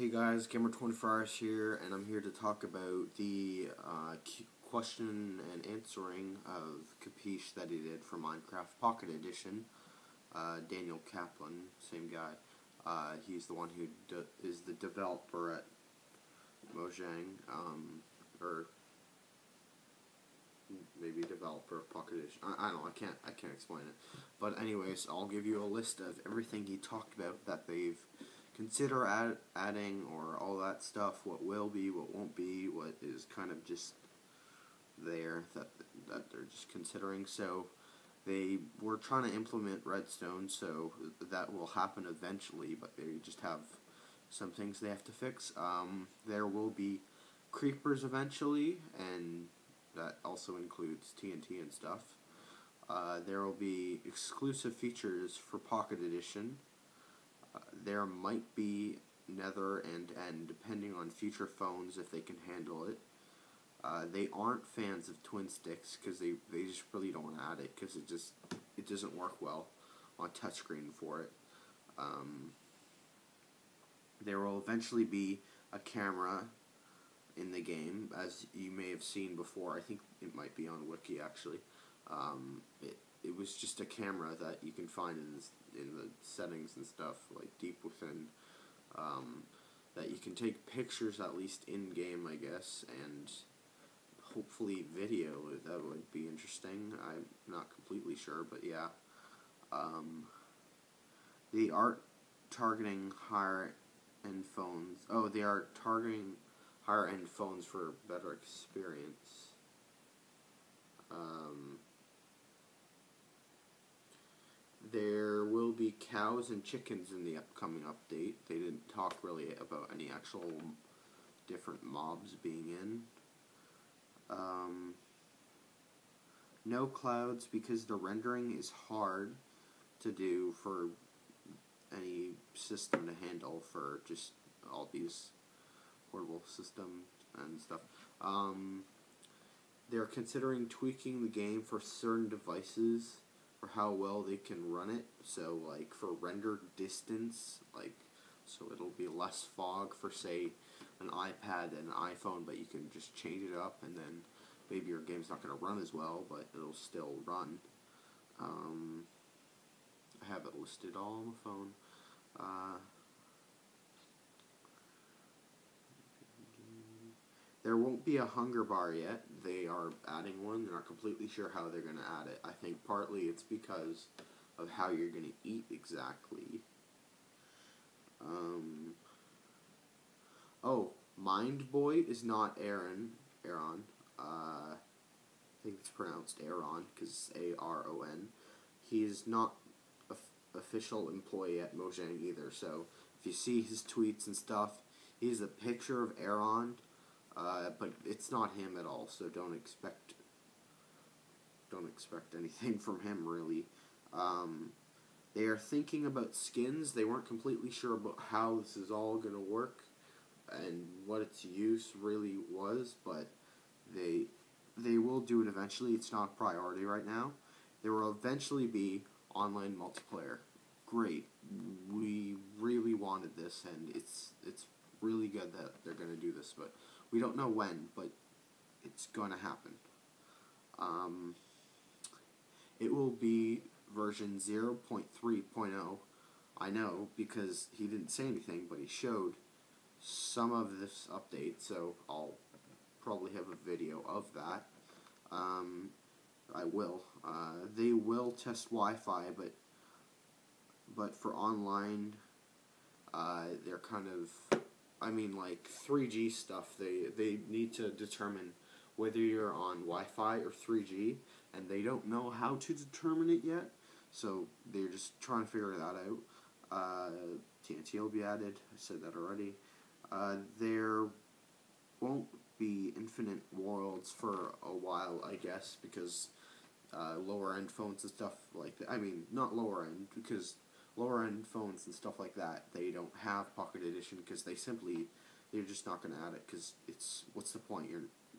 Hey guys, Gamer24Hours here, and I'm here to talk about the question and answering of Capiche that he did for Minecraft Pocket Edition. Daniel Kaplan, same guy. He's the one who is the developer at Mojang, or maybe developer of Pocket Edition. I don't know. I can't explain it. But anyways, I'll give you a list of everything he talked about that they've consider adding, or all that stuff, what will be, what won't be, what is kind of just there that they're just considering. So they were trying to implement redstone, so that will happen eventually, but they just have some things they have to fix. There will be creepers eventually, and that also includes TNT and stuff. There will be exclusive features for Pocket Edition. There might be Nether and End, depending on future phones, if they can handle it. They aren't fans of twin sticks, because they just really don't want to add it, because it doesn't work well on touchscreen for it. There will eventually be a camera in the game, as you may have seen before. I think it might be on Wiki, actually. It was just a camera that you can find in the settings and stuff, like deep within, that you can take pictures, at least in game, I guess, and hopefully video. That would be interesting. I'm not completely sure, but yeah. They are targeting higher end phones. Oh, they are targeting higher end phones for better experience. There will be cows and chickens in the upcoming update. They didn't talk really about any actual different mobs being in. No clouds, because the rendering is hard to do for any system to handle, for just all these portable systems and stuff. They're considering tweaking the game for certain devices, for how well they can run it. So, like, for render distance, like, so it'll be less fog for, say, an iPad and an iPhone, but you can just change it up, and then maybe your game's not going to run as well, but it'll still run. I have it listed all on the phone. There won't be a hunger bar yet. They are adding one. They're not completely sure how they're going to add it. I think partly it's because of how you're going to eat exactly. Oh, Mind Boy is not Aaron. I think it's pronounced Aaron, because it's A-R-O-N. He's not official employee at Mojang either, so if you see his tweets and stuff, he's a picture of Aaron, but it's not him at all, so don't expect anything from him, really. They are thinking about skins. They weren't completely sure about how this is all going to work and what its use really was, but they will do it eventually. It's not a priority right now. There will eventually be online multiplayer. Great. We really wanted this, and it's really good that they're going to do this, but we don't know when, but it's going to happen. It will be version 0.3.0. I know, because he didn't say anything, but he showed some of this update, so I'll probably have a video of that. I will. They will test Wi-Fi, but for online, they're kind of, I mean, like 3G stuff, they need to determine whether you're on Wi-Fi or 3G, and they don't know how to determine it yet, so they're just trying to figure that out. TNT will be added, I said that already. There won't be infinite worlds for a while, I guess, because lower end phones and stuff like that, I mean, not lower end, because lower end phones and stuff like that, they don't have Pocket Edition, because they're just not going to add it, because what's the point?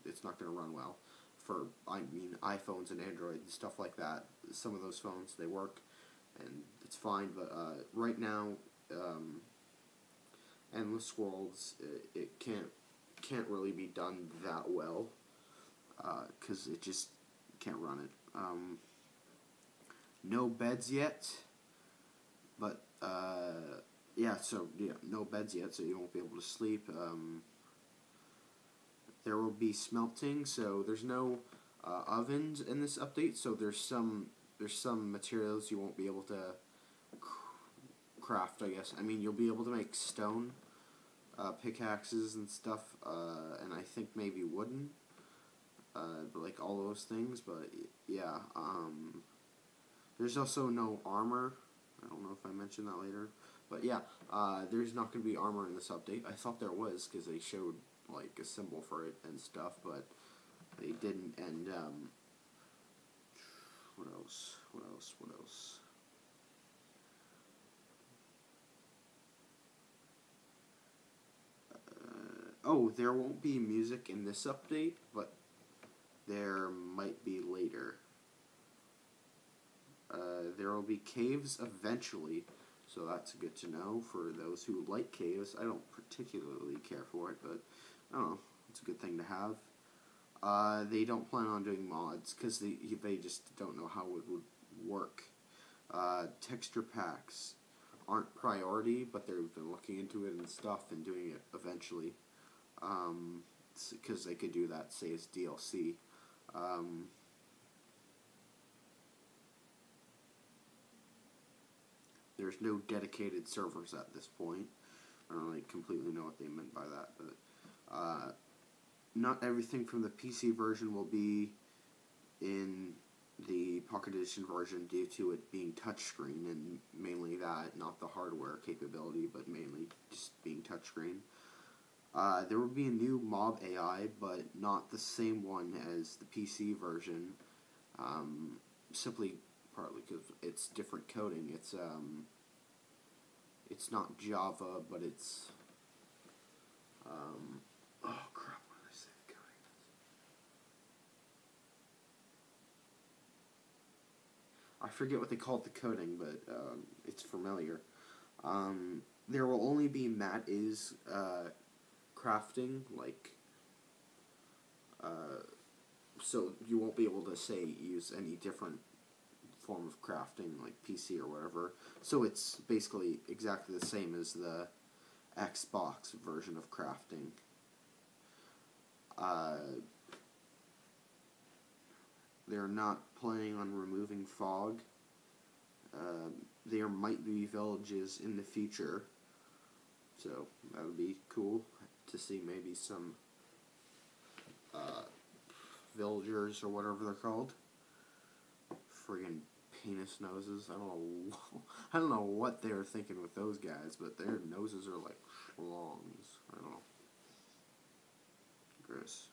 It's not going to run well for, I mean, iPhones and Android and stuff like that. Some of those phones, they work, and it's fine, but right now, Endless Worlds, it can't really be done that well, because it just can't run it. No beds yet, but no beds yet, so you won't be able to sleep. There will be smelting, so there's no ovens in this update, so there's some materials you won't be able to craft, I guess. I mean, you'll be able to make stone pickaxes and stuff, and I think maybe wooden, like all those things, but yeah, there's also no armor. I don't know if I mentioned that later, but yeah, there's not going to be armor in this update. I thought there was, because they showed like a symbol for it and stuff, but they didn't. And what else? Oh, there won't be music in this update, but there might be later. There will be caves eventually, so that's good to know for those who like caves. I don't particularly care for it, but I don't know, it's a good thing to have. They don't plan on doing mods, because they just don't know how it would work. Texture packs aren't priority, but they've been looking into it and stuff and doing it eventually. Because they could do that, say, as DLC. There's no dedicated servers at this point. I don't really completely know what they meant by that, but not everything from the PC version will be in the Pocket Edition version due to it being touchscreen, and mainly that, not the hardware capability, but mainly just being touchscreen. There will be a new mob AI, but not the same one as the PC version, simply partly because it's different coding. It's not Java, but it's, oh crap, what did I say the coding is? I forget what they called the coding, but it's familiar. There will only be crafting, like, so you won't be able to, say, use any different form of crafting, like PC or whatever. So it's basically exactly the same as the Xbox version of crafting. They're not planning on removing fog. There might be villages in the future, so that would be cool to see maybe some villagers or whatever they're called. Friggin' penis noses. I don't know what they were thinking with those guys, but their noses are like schlongs. I don't know. Gross.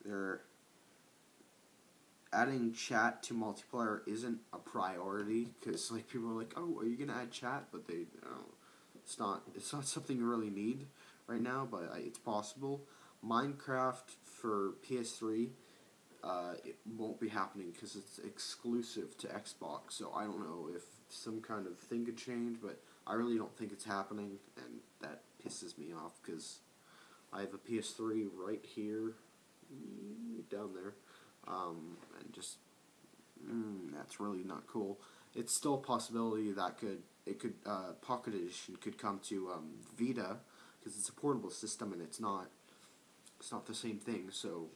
They're adding chat to multiplayer isn't a priority, because like people are like, oh, are you gonna add chat? But they, it's not something you really need right now, but it's possible. Minecraft for PS3, it won't be happening because it's exclusive to Xbox, so I don't know if some kind of thing could change, but I really don't think it's happening, and that pisses me off because I have a PS3 right here, down there, and just, that's really not cool. It's still a possibility that Pocket Edition could come to Vita, because it's a portable system and it's not the same thing, so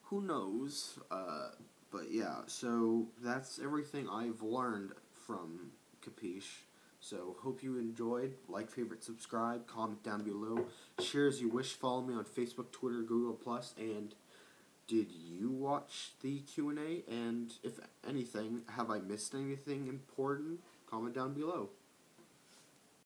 who knows, but yeah, so that's everything I've learned from Capiche. So hope you enjoyed. Like, favorite, subscribe, comment down below, share as you wish, follow me on Facebook, Twitter, Google+, and did you watch the Q&A? And if anything, have I missed anything important? Comment down below.